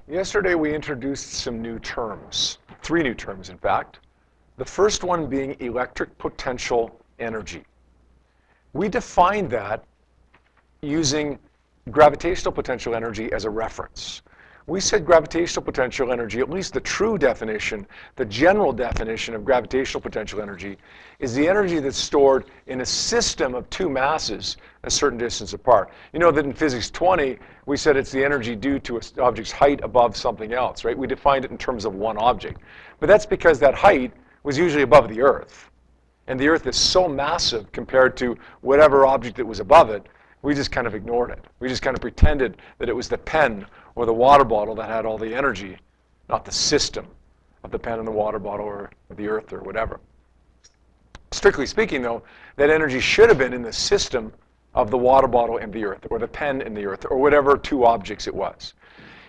Yesterday we introduced some new terms, 3 new terms in fact. The first one being electric potential energy. We defined that using gravitational potential energy as a reference. We said gravitational potential energy, at least the true definition, the general definition of gravitational potential energy, is the energy that's stored in a system of 2 masses a certain distance apart. You know that in physics 20, we said it's the energy due to an object's height above something else, right? We defined it in terms of one object. But that's because that height was usually above the Earth. And the Earth is so massive compared to whatever object that was above it, we just kind of ignored it. We just kind of pretended that it was the pen or the water bottle that had all the energy, not the system of the pen and the water bottle or the Earth or whatever. Strictly speaking, though, that energy should have been in the system of the water bottle and the Earth, or the pen and the Earth, or whatever 2 objects it was.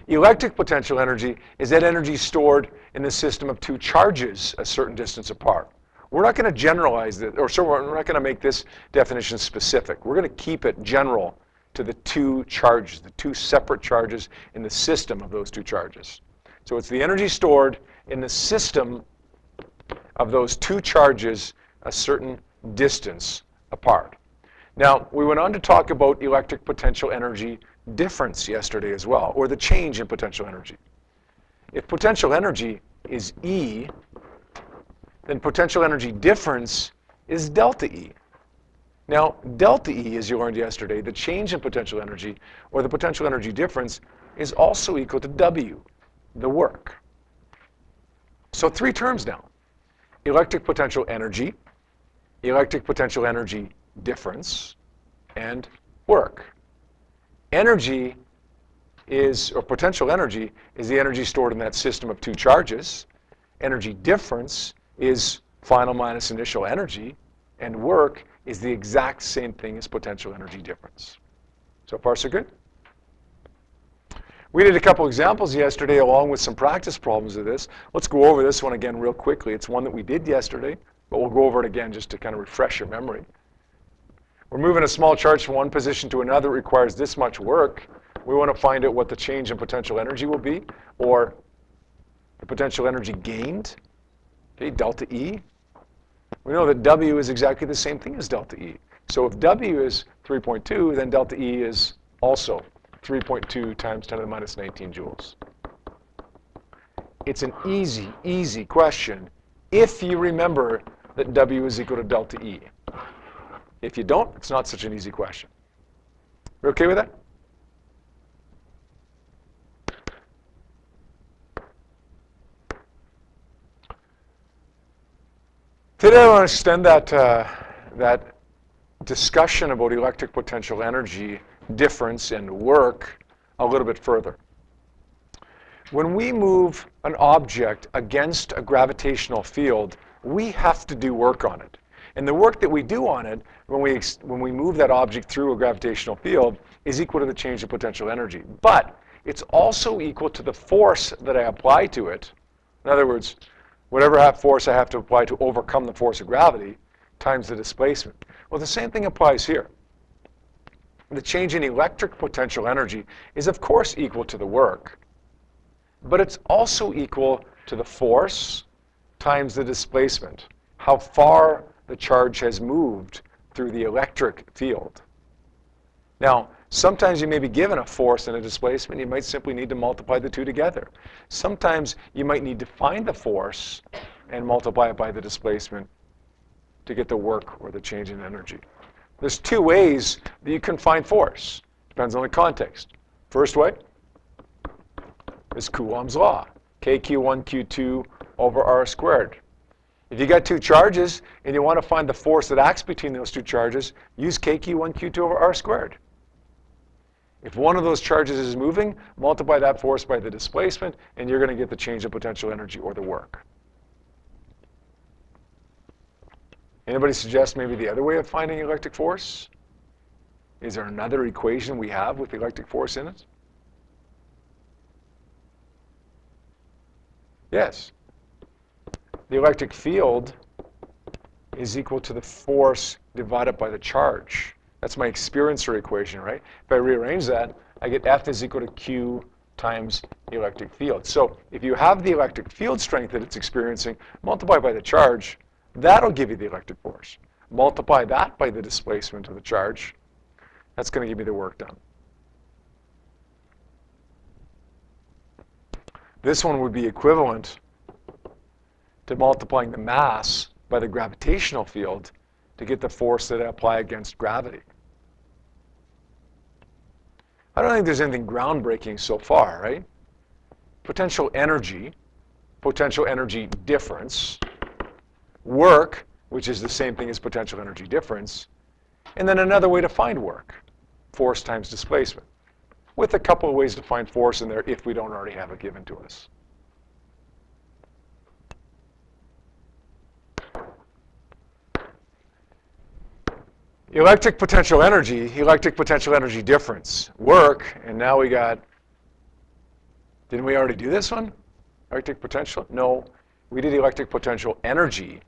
Electric potential energy is that energy stored in the system of 2 charges a certain distance apart. We're not going to generalize it, or so we're not going to make this definition specific. We're going to keep it general to the 2 charges, the 2 separate charges in the system of those 2 charges. So it's the energy stored in the system of those 2 charges a certain distance apart. Now, we went on to talk about electric potential energy difference yesterday as well, or the change in potential energy. If potential energy is E, then potential energy difference is delta E. Now, delta E, as you learned yesterday, the change in potential energy, or the potential energy difference, is also equal to W, the work. So 3 terms now. Electric potential energy difference, and work. Energy is, or potential energy, is the energy stored in that system of 2 charges. Energy difference is final minus initial energy, and work is the exact same thing as potential energy difference. So far, so good? We did a couple examples yesterday along with some practice problems of this. Let's go over this one again real quickly. It's one that we did yesterday, but we'll go over it again just to kind of refresh your memory. We're moving a small charge from one position to another. It requires this much work. We want to find out what the change in potential energy will be, or the potential energy gained. Okay, delta E. We know that W is exactly the same thing as delta E. So if W is 3.2, then delta E is also 3.2 times 10 to the minus 19 joules. It's an easy, easy question if you remember that W is equal to delta E. If you don't, it's not such an easy question. You okay with that? Today I want to extend that discussion about electric potential energy difference and work a little bit further. When we move an object against a gravitational field, we have to do work on it. And the work that we do on it when we move that object through a gravitational field is equal to the change in potential energy. But it's also equal to the force that I apply to it. In other words, whatever force I have to apply to overcome the force of gravity times the displacement. Well, the same thing applies here. The change in electric potential energy is, of course, equal to the work, but it's also equal to the force times the displacement, how far the charge has moved through the electric field. Now, sometimes you may be given a force and a displacement. You might simply need to multiply the 2 together. Sometimes you might need to find the force and multiply it by the displacement to get the work or the change in energy. There's 2 ways that you can find force. Depends on the context. First way is Coulomb's law, kq1, q2 over r squared. If you got 2 charges and you want to find the force that acts between those 2 charges, use kq1, q2 over r squared. If one of those charges is moving, multiply that force by the displacement, and you're going to get the change in potential energy or the work. Anybody suggest maybe the other way of finding electric force? Is there another equation we have with electric force in it? Yes. The electric field is equal to the force divided by the charge. That's my experiencer equation, right? If I rearrange that, I get F is equal to Q times electric field. So if you have the electric field strength that it's experiencing, multiply by the charge, that'll give you the electric force. Multiply that by the displacement of the charge, that's going to give you the work done. This one would be equivalent to multiplying the mass by the gravitational field to get the force that I apply against gravity. I don't think there's anything groundbreaking so far, right? Potential energy difference, work, which is the same thing as potential energy difference, and then another way to find work, force times displacement, with a couple of ways to find force in there if we don't already have it given to us. Electric potential energy difference, work, and now we got, didn't we already do this one? Electric potential? No, we did electric potential energy.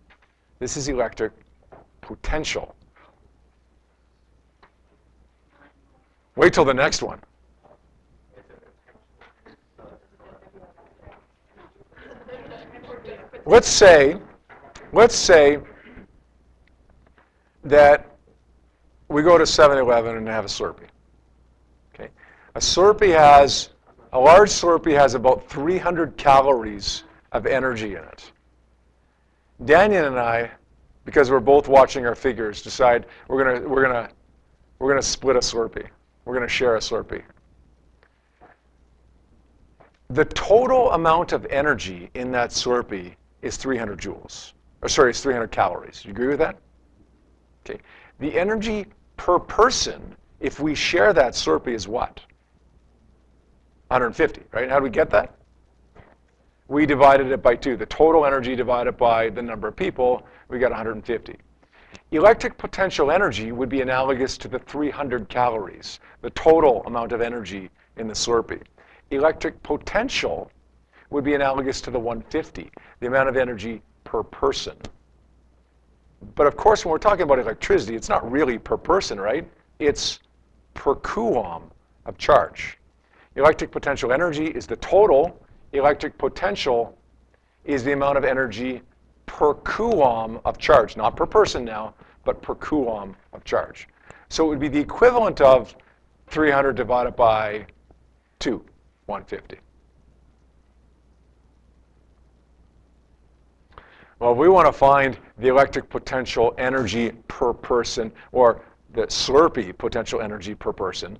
This is electric potential. Wait till the next one. Let's say that we go to 7-Eleven and have a Slurpee. Okay, a large Slurpee has about 300 calories of energy in it. Daniel and I, because we're both watching our figures, decide we're gonna split a Slurpee. We're gonna share a Slurpee. The total amount of energy in that Slurpee is 300 joules. Or sorry, it's 300 calories. You agree with that? Okay. The energy per person, if we share that Slurpee, is what? 150, right? How do we get that? We divided it by 2. The total energy divided by the number of people, we got 150. Electric potential energy would be analogous to the 300 calories, the total amount of energy in the Slurpee. Electric potential would be analogous to the 150, the amount of energy per person. But of course, when we're talking about electricity, it's not really per person, right? It's per coulomb of charge. Electric potential energy is the total. Electric potential is the amount of energy per coulomb of charge, not per person now, but per coulomb of charge. So it would be the equivalent of 300 divided by 2, 150. Well, if we want to find the electric potential energy per person, or the Slurpee potential energy per person,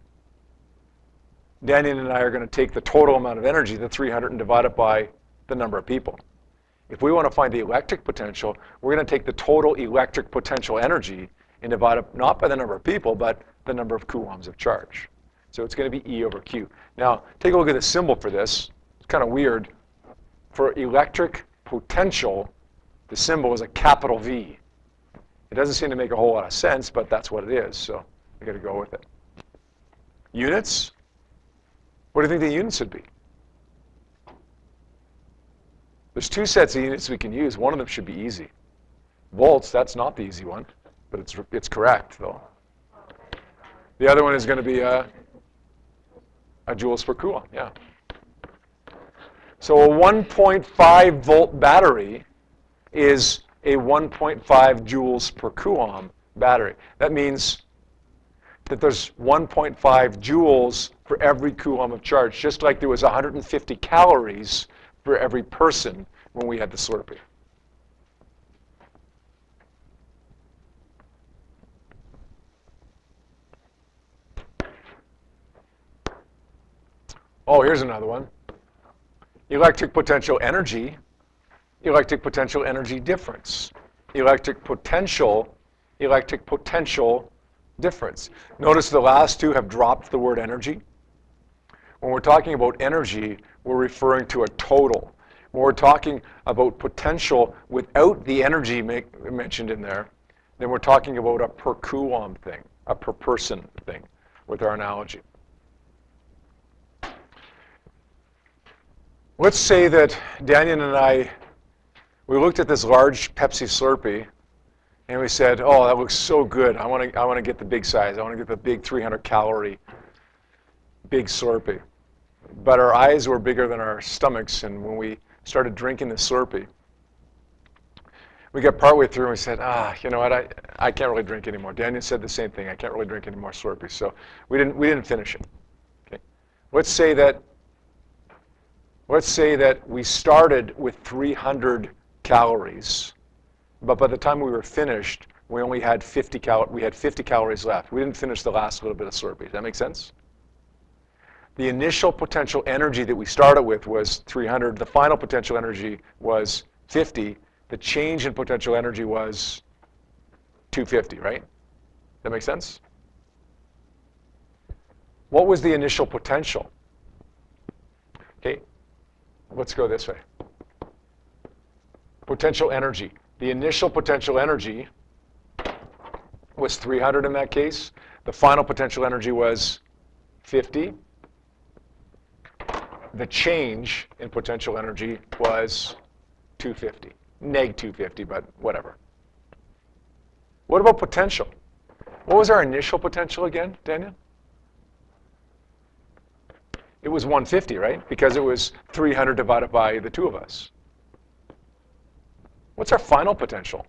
Daniel and I are going to take the total amount of energy, the 300, and divide it by the number of people. If we want to find the electric potential, we're going to take the total electric potential energy and divide it not by the number of people, but the number of coulombs of charge. So it's going to be E over Q. Now, take a look at the symbol for this. It's kind of weird. For electric potential, the symbol is a capital V. It doesn't seem to make a whole lot of sense, but that's what it is, so we got to go with it. Units? What do you think the units would be? There's 2 sets of units we can use. One of them should be easy. Volts, that's not the easy one, but it's correct, though. The other one is going to be a joules per coulomb, yeah. So a 1.5 volt battery is a 1.5 joules per coulomb battery. That means that there's 1.5 joules for every coulomb of charge, just like there was 150 calories for every person when we had the Slurpee. Oh, here's another one. Electric potential energy difference. Electric potential difference. Notice the last 2 have dropped the word energy. When we're talking about energy, we're referring to a total. When we're talking about potential without the energy mentioned in there, then we're talking about a per coulomb thing, a per person thing with our analogy. Let's say that Daniel and I, we looked at this large Pepsi Slurpee, and we said, "Oh, that looks so good. I want to get the big size. I want to get the big 300-calorie big Slurpee." but our eyes were bigger than our stomachs, and when we started drinking the Slurpee, we got partway through and we said, you know what, I can't really drink anymore. Daniel said the same thing, I can't really drink any more Slurpees, so we didn't finish it. Okay. Let's say that we started with 300 calories, but by the time we were finished, we only had 50 calories left. We didn't finish the last little bit of Slurpee. Does that make sense? The initial potential energy that we started with was 300. The final potential energy was 50. The change in potential energy was 250, right? That make sense? What was the initial potential? Okay, let's go this way. Potential energy. The initial potential energy was 300 in that case. The final potential energy was 50. The change in potential energy was 250. Neg 250, but whatever. What about potential? What was our initial potential again, Daniel? It was 150, right? Because it was 300 divided by the two of us. What's our final potential?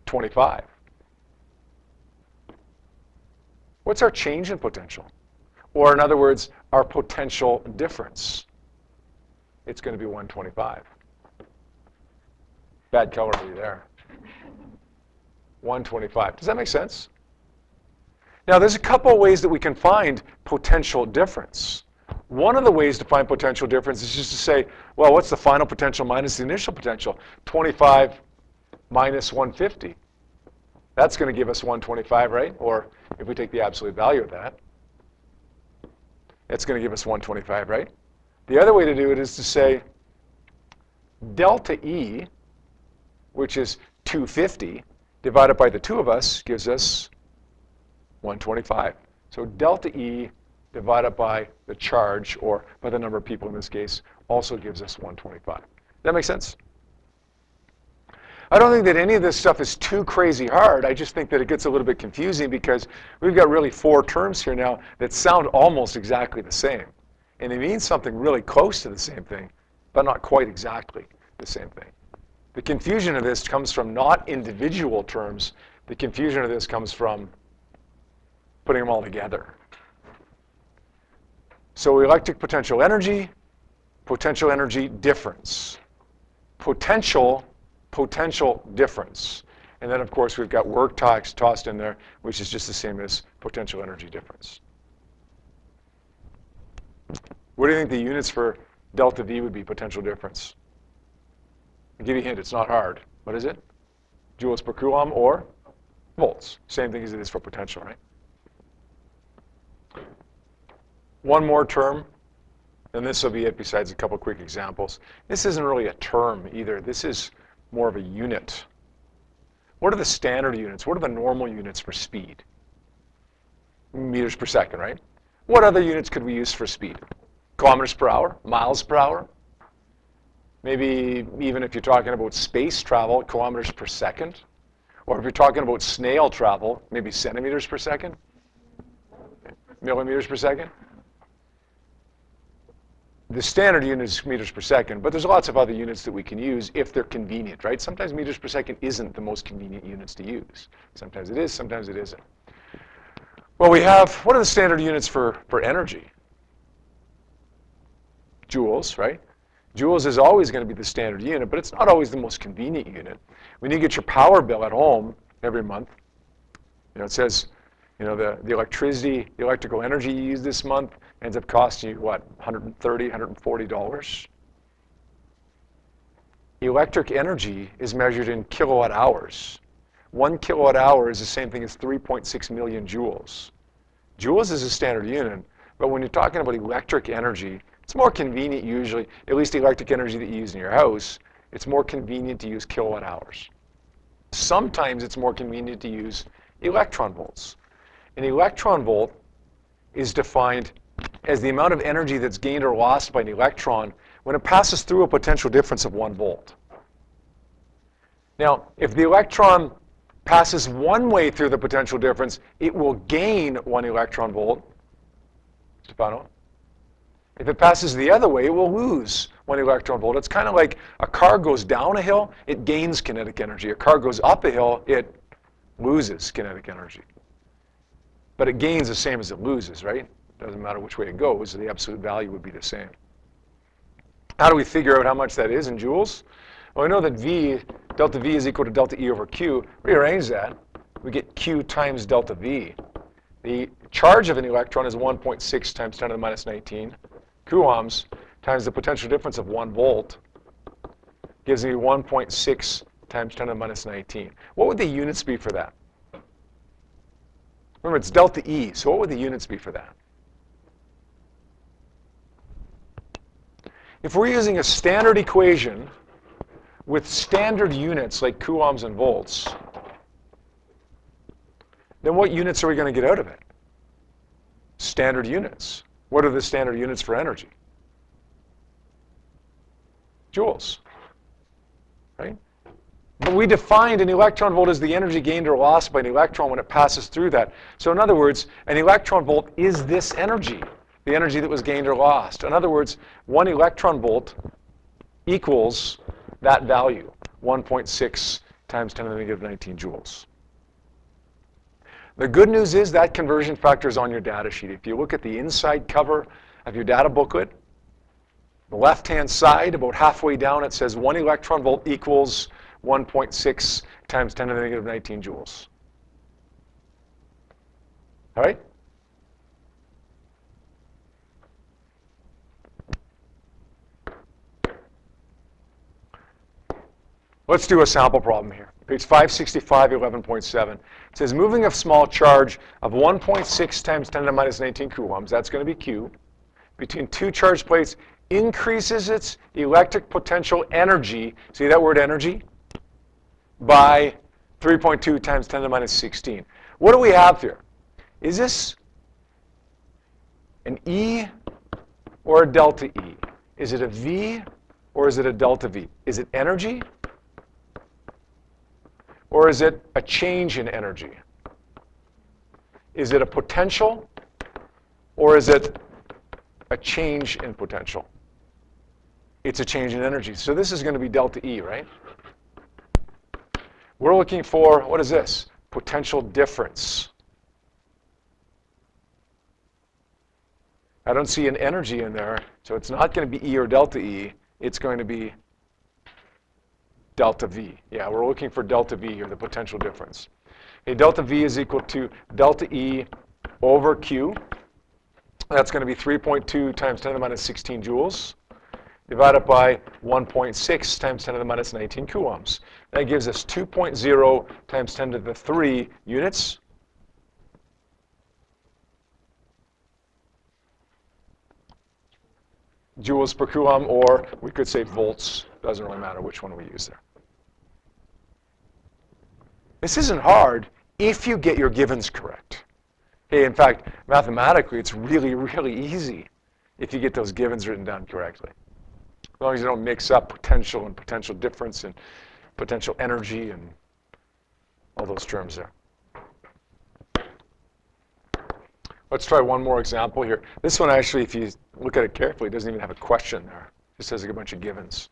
25. What's our change in potential? Or in other words, our potential difference? It's going to be 125. Bad calorie there. 125. Does that make sense? Now, there's a couple of ways that we can find potential difference. One of the ways to find potential difference is just to say, well, what's the final potential minus the initial potential? 25 minus 150. That's going to give us 125, right? Or if we take the absolute value of that, it's going to give us 125, right? The other way to do it is to say delta E, which is 250, divided by the two of us gives us 125. So delta E divided by the charge, or by the number of people in this case, also gives us 125. Does that make sense? I don't think that any of this stuff is too crazy hard. I just think that it gets a little bit confusing because we've got really 4 terms here now that sound almost exactly the same. And they mean something really close to the same thing, but not quite exactly the same thing. The confusion of this comes from not individual terms. The confusion of this comes from putting them all together. So electric potential energy difference. Potential difference. And then, of course, we've got work tossed in there, which is just the same as potential energy difference. What do you think the units for delta V would be, potential difference? I'll give you a hint, it's not hard. What is it? Joules per Coulomb or volts. Same thing as it is for potential, right? One more term, and this will be it besides a couple quick examples. This isn't really a term either. This is more of a unit. What are the standard units? What are the normal units for speed? Meters per second, right? What other units could we use for speed? Kilometers per hour? Miles per hour? Maybe even if you're talking about space travel, kilometers per second? Or if you're talking about snail travel, maybe centimeters per second? Millimeters per second? The standard unit is meters per second, but there's lots of other units that we can use if they're convenient, right? Sometimes meters per second isn't the most convenient units to use. Sometimes it is, sometimes it isn't. Well, we have, what are the standard units for energy? Joules, right? Joules is always going to be the standard unit, but it's not always the most convenient unit. When you get your power bill at home every month, it says, the electrical energy you use this month ends up costing you, what, $130, $140? Electric energy is measured in kilowatt hours. 1 kilowatt hour is the same thing as 3.6 million joules. Joules is a standard unit, but when you're talking about electric energy, it's more convenient usually, at least the electric energy that you use in your house, it's more convenient to use kilowatt hours. Sometimes it's more convenient to use electron volts. An electron volt is defined as the amount of energy that's gained or lost by an electron when it passes through a potential difference of 1 volt. Now, if the electron passes one way through the potential difference, it will gain 1 electron volt. Stefano? If it passes the other way, it will lose 1 electron volt. It's kind of like a car goes down a hill, it gains kinetic energy. A car goes up a hill, it loses kinetic energy. But it gains the same as it loses, right? Doesn't matter which way it goes, the absolute value would be the same. How do we figure out how much that is in joules? Well, we know that delta V is equal to delta E over Q. Rearrange that. We get Q times delta V. The charge of an electron is 1.6 times 10 to the minus 19 coulombs times the potential difference of 1 volt gives me 1.6 times 10 to the minus 19. What would the units be for that? Remember, it's delta E, so what would the units be for that? If we're using a standard equation with standard units like coulombs and volts, then what units are we going to get out of it? Standard units. What are the standard units for energy? Joules, right? But we defined an electron volt as the energy gained or lost by an electron when it passes through that. So in other words, an electron volt is this energy, the energy that was gained or lost. In other words, 1 electron volt equals that value, 1.6 times 10 to the negative 19 joules. The good news is that conversion factor is on your data sheet. If you look at the inside cover of your data booklet, the left-hand side, about halfway down, it says 1 electron volt equals 1.6 times 10 to the negative 19 joules. All right? Let's do a sample problem here. Page 565, 11.7. It says moving a small charge of 1.6 times 10 to the minus 19 coulombs, that's going to be Q, between two charged plates increases its electric potential energy, see that word energy, by 3.2 times 10 to the minus 16. What do we have here? Is this an E or a delta E? Is it a V or is it a delta V? Is it energy or is it a change in energy? Is it a potential or is it a change in potential? It's a change in energy. So this is going to be delta E, right? We're looking for, what is this? Potential difference. I don't see an energy in there, so it's not going to be E or delta E. It's going to be delta V. Yeah, we're looking for delta V here, the potential difference. Okay, delta V is equal to delta E over Q. That's going to be 3.2 times 10 to the minus 16 joules, divided by 1.6 times 10 to the minus 19 coulombs. That gives us 2.0 times 10 to the 3 units. Joules per coulomb, or we could say volts. Doesn't really matter which one we use there. This isn't hard if you get your givens correct. Okay, in fact, mathematically, it's really, really easy if you get those givens written down correctly. As long as you don't mix up potential and potential difference and potential energy and all those terms there. Let's try one more example here. This one actually, if you look at it carefully, doesn't even have a question there. It just has a bunch of givens.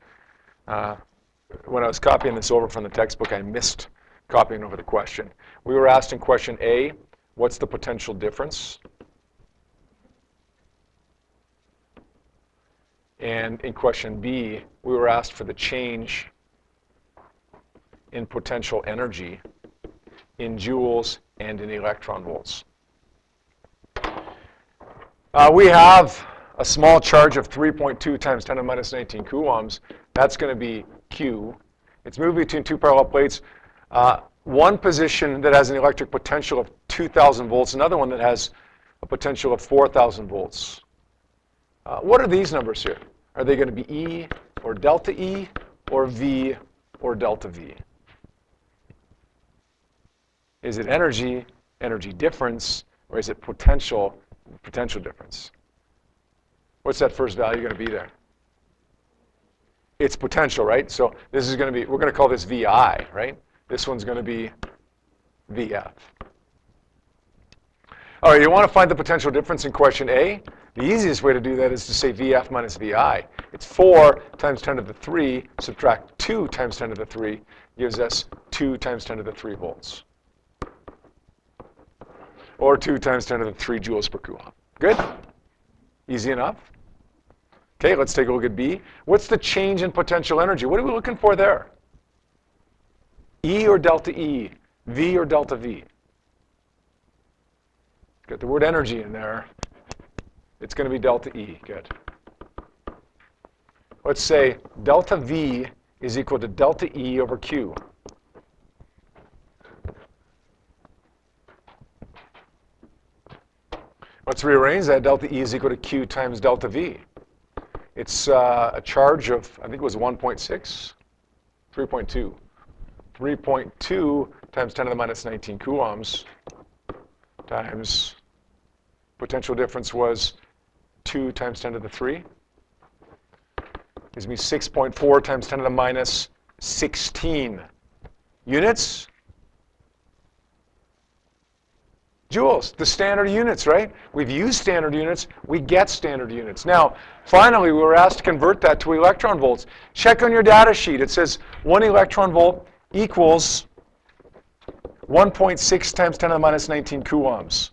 When I was copying this over from the textbook, I missed copying over the question. We were asked in question A, what's the potential difference? And in question B, we were asked for the change in potential energy in joules and in electron volts. We have a small charge of 3.2 times 10 to the minus 19 coulombs. That's going to be Q. It's moving between two parallel plates. One position that has an electric potential of 2,000 volts, another one that has a potential of 4,000 volts. What are these numbers here? Are they going to be E or delta E or V or delta V? Is it energy, energy difference, or is it potential, potential difference? What's that first value going to be there? It's potential, right? So this is going to be, we're going to call this VI, right? This one's going to be VF. All right, you want to find the potential difference in question A? The easiest way to do that is to say VF minus VI. It's 4 times 10 to the 3, subtract 2 times 10 to the 3, gives us 2 times 10 to the 3 volts. Or 2 times 10 to the 3 joules per coulomb. Good? Easy enough? Okay, let's take a look at B. What's the change in potential energy? What are we looking for there? E or delta E? V or delta V? Got the word energy in there. It's going to be delta E. Good. Let's say delta V is equal to delta E over Q. Let's rearrange that. Delta E is equal to Q times delta V. It's a charge of, I think it was 1.6, 3.2. 3.2 times 10 to the minus 19 coulombs times potential difference was 2 times 10 to the 3. Gives me 6.4 times 10 to the minus 16 units. Joules, the standard units, right? We've used standard units. We get standard units. Now, finally, we were asked to convert that to electron volts. Check on your data sheet. It says 1 electron volt equals 1.6 times 10 to the minus 19 coulombs.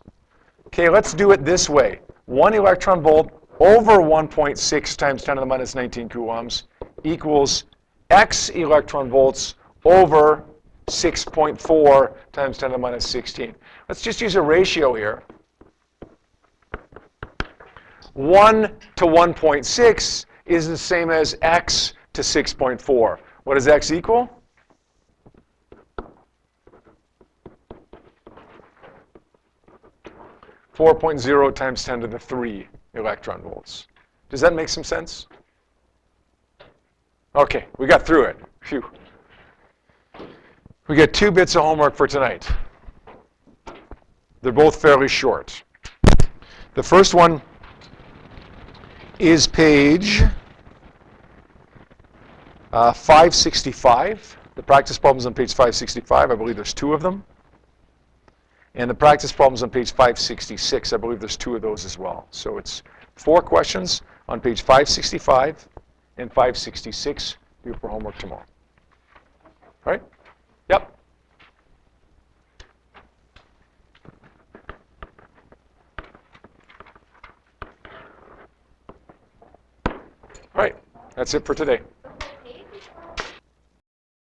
Okay, let's do it this way. 1 electron volt over 1.6 times 10 to the minus 19 coulombs equals X electron volts over 6.4 times 10 to the minus 16. Let's just use a ratio here. 1 to 1.6 is the same as X to 6.4. What does X equal? .0 times 10 to the 3 electron volts. Does that make some sense? Okay, we got through it. Phew. We got 2 bits of homework for tonight. They're both fairly short. The first one is page 565. The practice problem's on page 565. I believe there's 2 of them. And the practice problem's on page 566. I believe there's 2 of those as well. So it's 4 questions on page 565 and 566 due for homework tomorrow. All right? Yep. All right. That's it for today.